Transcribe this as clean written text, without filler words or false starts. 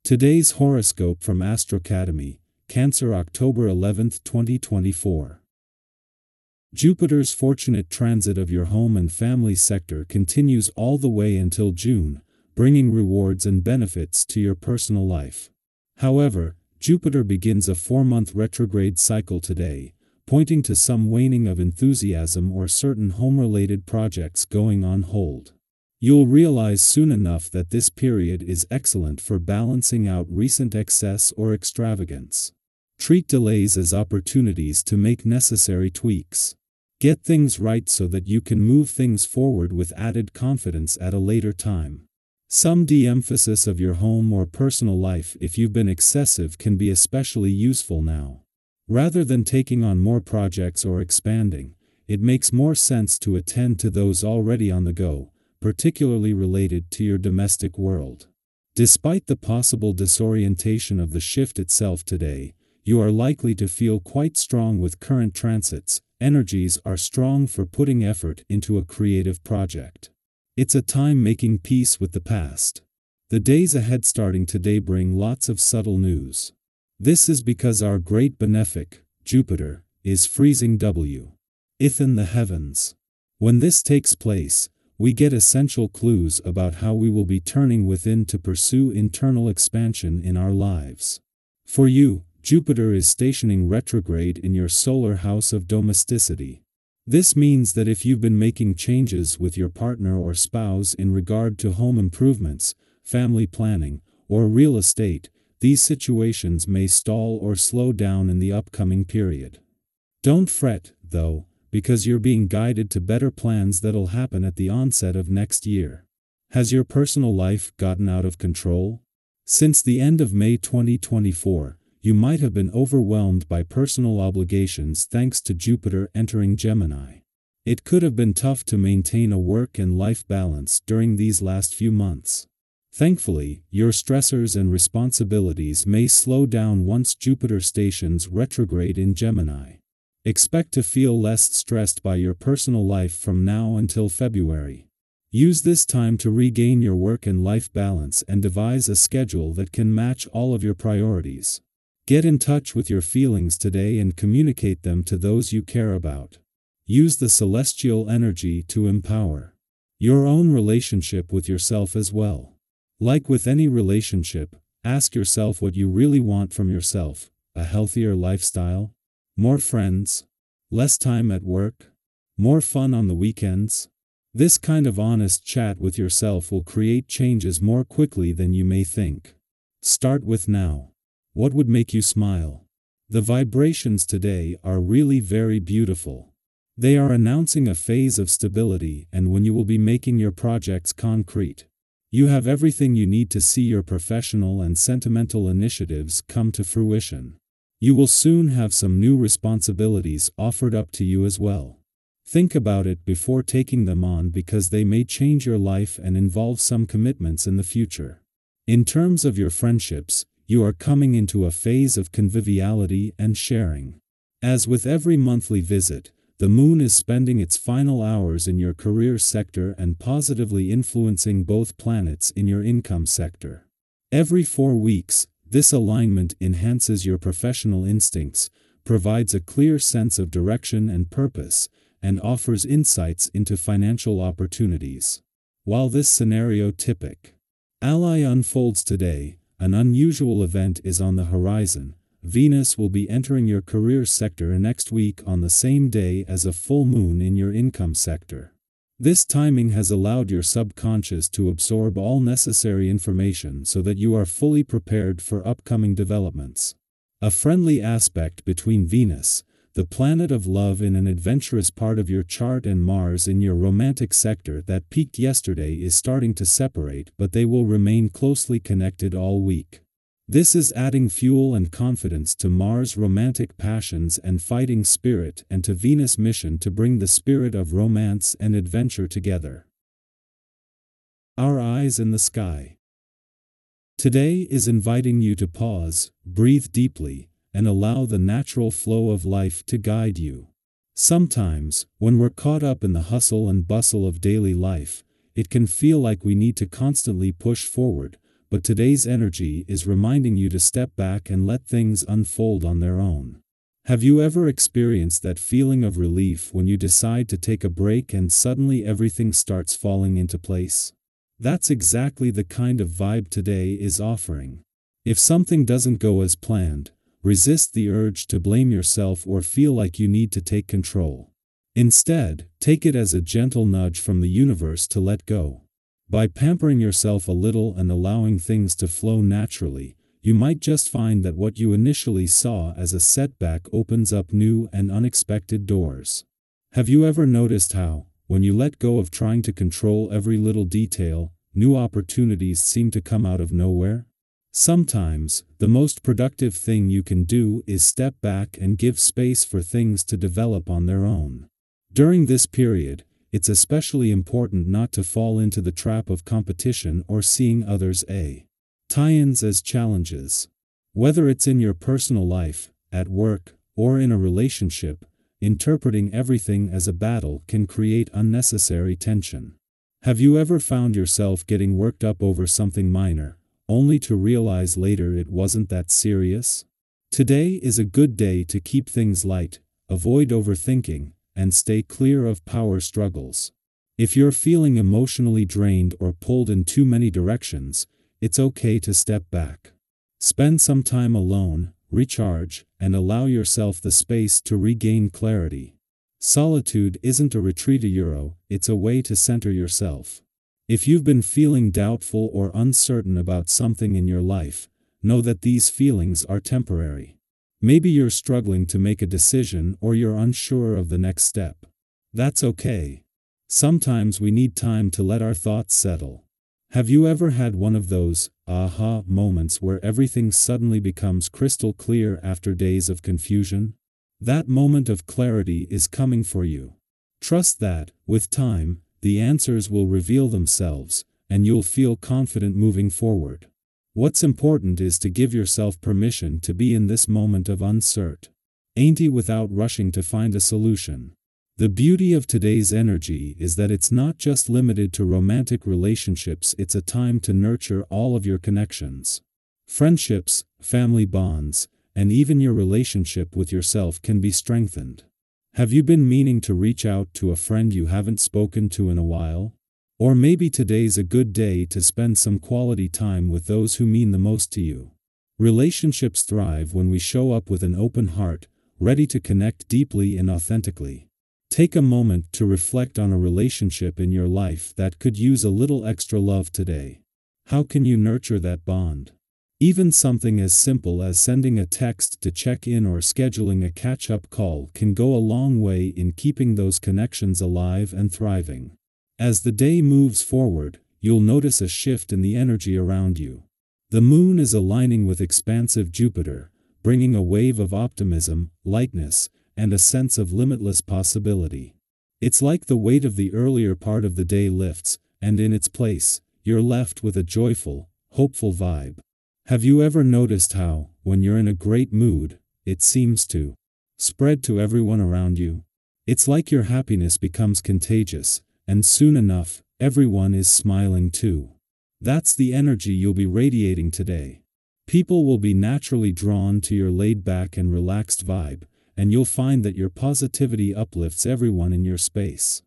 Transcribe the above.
Today's horoscope from AstroCademy, Cancer, October 11, 2024. Jupiter's fortunate transit of your home and family sector continues all the way until June, bringing rewards and benefits to your personal life. However, Jupiter begins a 4-month retrograde cycle today, pointing to some waning of enthusiasm or certain home-related projects going on hold. You'll realize soon enough that this period is excellent for balancing out recent excess or extravagance. Treat delays as opportunities to make necessary tweaks. Get things right so that you can move things forward with added confidence at a later time. Some de-emphasis of your home or personal life, if you've been excessive, can be especially useful now. Rather than taking on more projects or expanding, it makes more sense to attend to those already on the go, particularly related to your domestic world. Despite the possible disorientation of the shift itself today, you are likely to feel quite strong with current transits. Energies are strong for putting effort into a creative project. It's a time making peace with the past. The days ahead starting today bring lots of subtle news. This is because our great benefic, Jupiter, is freezing Ith in the heavens. When this takes place, we get essential clues about how we will be turning within to pursue internal expansion in our lives. For you, Jupiter is stationing retrograde in your solar house of domesticity. This means that if you've been making changes with your partner or spouse in regard to home improvements, family planning, or real estate, these situations may stall or slow down in the upcoming period. Don't fret, though, because you're being guided to better plans that'll happen at the onset of next year. Has your personal life gotten out of control? Since the end of May 2024, you might have been overwhelmed by personal obligations thanks to Jupiter entering Gemini. It could have been tough to maintain a work and life balance during these last few months. Thankfully, your stressors and responsibilities may slow down once Jupiter stations retrograde in Gemini. Expect to feel less stressed by your personal life from now until February. Use this time to regain your work and life balance and devise a schedule that can match all of your priorities. Get in touch with your feelings today and communicate them to those you care about. Use the celestial energy to empower your own relationship with yourself as well. Like with any relationship, ask yourself what you really want from yourself: a healthier lifestyle, more friends, less time at work, more fun on the weekends. This kind of honest chat with yourself will create changes more quickly than you may think. Start with now. What would make you smile? The vibrations today are really very beautiful. They are announcing a phase of stability and when you will be making your projects concrete. You have everything you need to see your professional and sentimental initiatives come to fruition. You will soon have some new responsibilities offered up to you as well. Think about it before taking them on because they may change your life and involve some commitments in the future. In terms of your friendships, you are coming into a phase of conviviality and sharing. As with every monthly visit, the moon is spending its final hours in your career sector and positively influencing both planets in your income sector. Every 4 weeks, this alignment enhances your professional instincts, provides a clear sense of direction and purpose, and offers insights into financial opportunities. While this scenario typic ally unfolds today, an unusual event is on the horizon. Venus will be entering your career sector next week on the same day as a full moon in your income sector. This timing has allowed your subconscious to absorb all necessary information so that you are fully prepared for upcoming developments. A friendly aspect between Venus, the planet of love in an adventurous part of your chart, and Mars in your romantic sector that peaked yesterday is starting to separate, but they will remain closely connected all week. This is adding fuel and confidence to Mars' romantic passions and fighting spirit and to Venus' mission to bring the spirit of romance and adventure together. Our eyes in the sky. Today is inviting you to pause, breathe deeply, and allow the natural flow of life to guide you. Sometimes, when we're caught up in the hustle and bustle of daily life, it can feel like we need to constantly push forward, but today's energy is reminding you to step back and let things unfold on their own. Have you ever experienced that feeling of relief when you decide to take a break and suddenly everything starts falling into place? That's exactly the kind of vibe today is offering. If something doesn't go as planned, resist the urge to blame yourself or feel like you need to take control. Instead, take it as a gentle nudge from the universe to let go. By pampering yourself a little and allowing things to flow naturally, you might just find that what you initially saw as a setback opens up new and unexpected doors. Have you ever noticed how, when you let go of trying to control every little detail, new opportunities seem to come out of nowhere? Sometimes, the most productive thing you can do is step back and give space for things to develop on their own. During this period, it's especially important not to fall into the trap of competition or seeing others' tie-ins as challenges. Whether it's in your personal life, at work, or in a relationship, interpreting everything as a battle can create unnecessary tension. Have you ever found yourself getting worked up over something minor, only to realize later it wasn't that serious? Today is a good day to keep things light, avoid overthinking, and stay clear of power struggles. If you're feeling emotionally drained or pulled in too many directions, it's okay to step back. Spend some time alone, recharge, and allow yourself the space to regain clarity. Solitude isn't a retreat, it's a way to center yourself. If you've been feeling doubtful or uncertain about something in your life, know that these feelings are temporary. Maybe you're struggling to make a decision or you're unsure of the next step. That's okay. Sometimes we need time to let our thoughts settle. Have you ever had one of those aha moments where everything suddenly becomes crystal clear after days of confusion? That moment of clarity is coming for you. Trust that, with time, the answers will reveal themselves, and you'll feel confident moving forward. What's important is to give yourself permission to be in this moment of uncertainty without rushing to find a solution. The beauty of today's energy is that it's not just limited to romantic relationships, it's a time to nurture all of your connections. Friendships, family bonds, and even your relationship with yourself can be strengthened. Have you been meaning to reach out to a friend you haven't spoken to in a while? Or maybe today's a good day to spend some quality time with those who mean the most to you. Relationships thrive when we show up with an open heart, ready to connect deeply and authentically. Take a moment to reflect on a relationship in your life that could use a little extra love today. How can you nurture that bond? Even something as simple as sending a text to check in or scheduling a catch-up call can go a long way in keeping those connections alive and thriving. As the day moves forward, you'll notice a shift in the energy around you. The moon is aligning with expansive Jupiter, bringing a wave of optimism, lightness, and a sense of limitless possibility. It's like the weight of the earlier part of the day lifts, and in its place, you're left with a joyful, hopeful vibe. Have you ever noticed how, when you're in a great mood, it seems to spread to everyone around you? It's like your happiness becomes contagious, and soon enough, everyone is smiling too. That's the energy you'll be radiating today. People will be naturally drawn to your laid-back and relaxed vibe, and you'll find that your positivity uplifts everyone in your space.